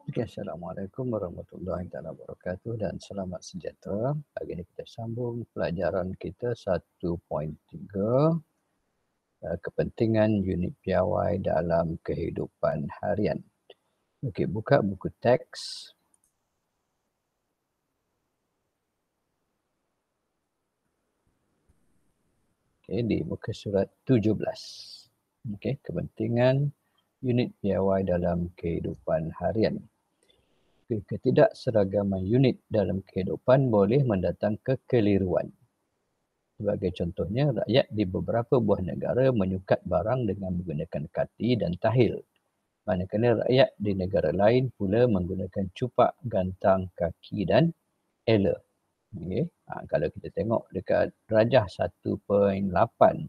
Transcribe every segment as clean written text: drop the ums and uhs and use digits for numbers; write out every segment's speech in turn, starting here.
Okay, Assalamualaikum warahmatullahi wabarakatuh dan selamat sejahtera. Hari ini kita sambung pelajaran kita 1.3 kepentingan unit piawai dalam kehidupan harian. Okey, buka buku teks. Okey, di muka surat 17. Okey, kepentingan unit piawai dalam kehidupan harian. Ketidakseragaman unit dalam kehidupan boleh mendatangkan kekeliruan. Sebagai contohnya, rakyat di beberapa buah negara menyukat barang dengan menggunakan kati dan tahil. Manakala rakyat di negara lain pula menggunakan cupak, gantang, kaki dan ela. Okay. Kalau kita tengok dekat rajah 1.8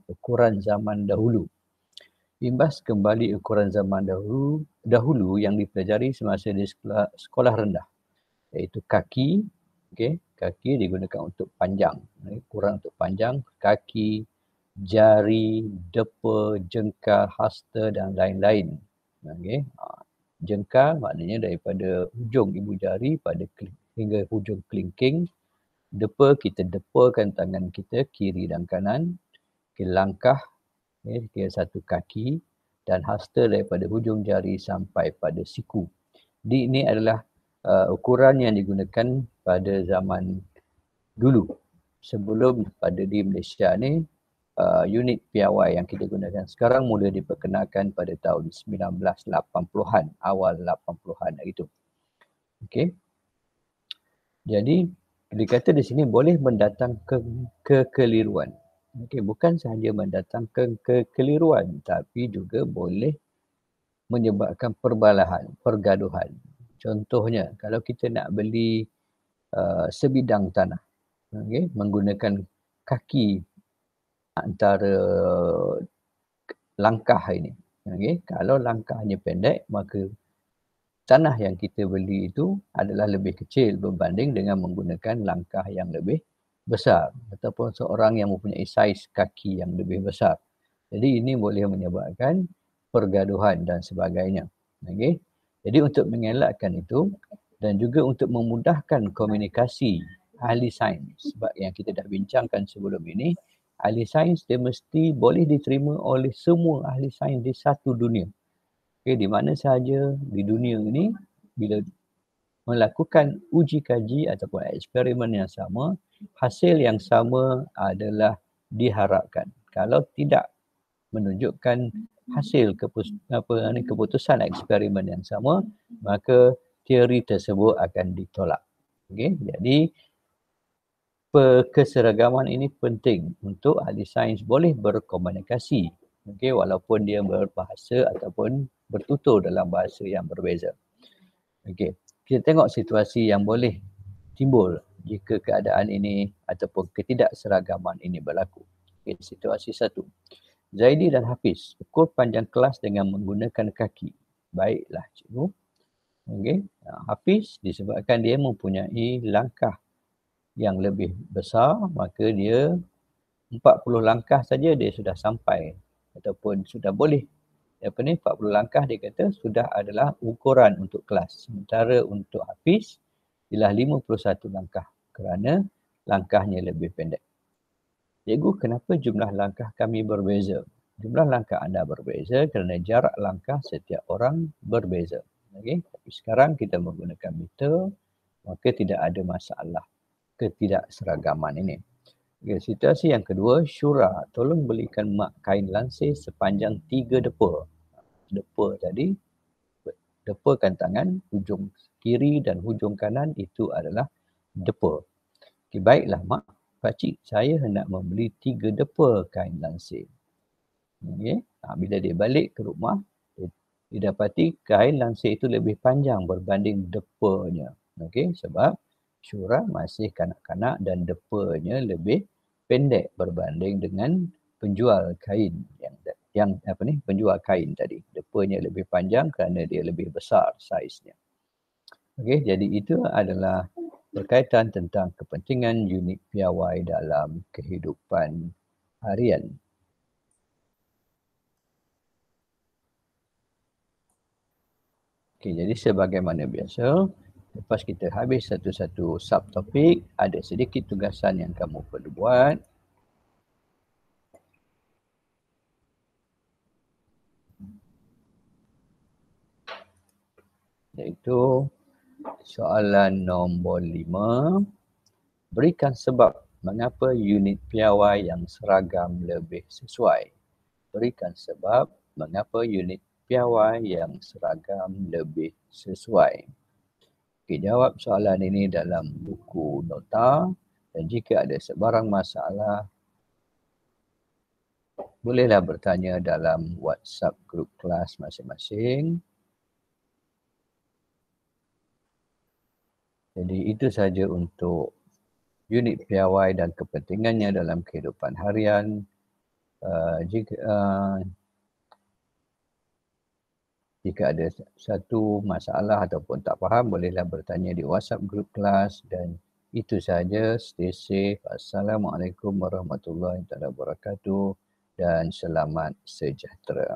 ukuran zaman dahulu. Imbas kembali ukuran zaman dahulu yang dipelajari semasa di sekolah rendah. Iaitu kaki, okay, kaki digunakan untuk panjang, ukuran untuk panjang, kaki, jari, depa, jengkal, hasta dan lain-lain. Okay. Jengkal maknanya daripada hujung ibu jari hingga hujung kelingking. Depa, kita depakan tangan kita kiri dan kanan. Langkah, kira satu kaki, dan hasta daripada hujung jari sampai pada siku. Ini adalah ukuran yang digunakan pada zaman dulu. Sebelum pada di Malaysia ni, unit piawai yang kita gunakan sekarang mula diperkenalkan pada tahun 1980-an, awal 80-an itu. Okey. Jadi, dikata di sini boleh mendatangkan kekeliruan. Okey, bukan sahaja mendatangkan kekeliruan, tapi juga boleh menyebabkan perbalahan, pergaduhan. Contohnya, kalau kita nak beli sebidang tanah, okay, menggunakan kaki antara langkah ini. Okay. Kalau langkahnya pendek, maka tanah yang kita beli itu adalah lebih kecil berbanding dengan menggunakan langkah yang lebih besar. Ataupun seorang yang mempunyai saiz kaki yang lebih besar. Jadi ini boleh menyebabkan pergaduhan dan sebagainya. Okay. Jadi untuk mengelakkan itu dan juga untuk memudahkan komunikasi ahli sains, sebab yang kita dah bincangkan sebelum ini, ahli sains dia mesti boleh diterima oleh semua ahli sains di satu dunia. Okay, di mana sahaja di dunia ini, bila melakukan uji kaji ataupun eksperimen yang sama, hasil yang sama adalah diharapkan. Kalau tidak menunjukkan hasil keputusan eksperimen yang sama, maka teori tersebut akan ditolak. Okay? Jadi, keseragaman ini penting untuk ahli sains boleh berkomunikasi, okay? Walaupun dia berbahasa ataupun bertutur dalam bahasa yang berbeza. Okay. Kita tengok situasi yang boleh timbul jika keadaan ini ataupun ketidakseragaman ini berlaku. Okay. Situasi 1. Zaidi dan Hafiz ukur panjang kelas dengan menggunakan kaki. Baiklah cikgu. Okay. Hafiz disebabkan dia mempunyai langkah yang lebih besar, maka dia 40 langkah saja dia sudah sampai ataupun sudah boleh 40 langkah dia kata sudah adalah ukuran untuk kelas. Sementara untuk Hafiz ialah 51 langkah kerana langkahnya lebih pendek. Cikgu, kenapa jumlah langkah kami berbeza? Jumlah langkah anda berbeza kerana jarak langkah setiap orang berbeza. Okay? Tapi sekarang kita menggunakan meter, maka tidak ada masalah ketidakseragaman ini. Okay, situasi yang kedua, Syura, tolong belikan mak kain lansir sepanjang 3 depa. Depa tadi, depakan tangan, hujung kiri dan hujung kanan itu adalah depa. Okay, baiklah mak, pakcik saya hendak membeli 3 depa kain lansir. Okay. Bila dia balik ke rumah, dia dapati kain lansir itu lebih panjang berbanding depanya. Okay. Sebab Syura masih kanak-kanak dan depanya lebih pendek berbanding dengan penjual kain penjual kain tadi. Depanya lebih panjang kerana dia lebih besar saiznya. Okey, jadi itu adalah berkaitan tentang kepentingan unit piawai dalam kehidupan harian. Okey, jadi sebagaimana biasa, lepas kita habis satu-satu subtopik, ada sedikit tugasan yang kamu perlu buat. Iaitu soalan nombor 5. Berikan sebab mengapa unit piawai yang seragam lebih sesuai. Berikan sebab mengapa unit piawai yang seragam lebih sesuai. Okey, jawab soalan ini dalam buku nota dan jika ada sebarang masalah, bolehlah bertanya dalam WhatsApp grup kelas masing-masing. Jadi itu saja untuk unit piawai dan kepentingannya dalam kehidupan harian. Jika ada satu masalah ataupun tak faham, bolehlah bertanya di WhatsApp grup kelas dan itu saja. Stay safe. Assalamualaikum warahmatullahi wabarakatuh dan selamat sejahtera.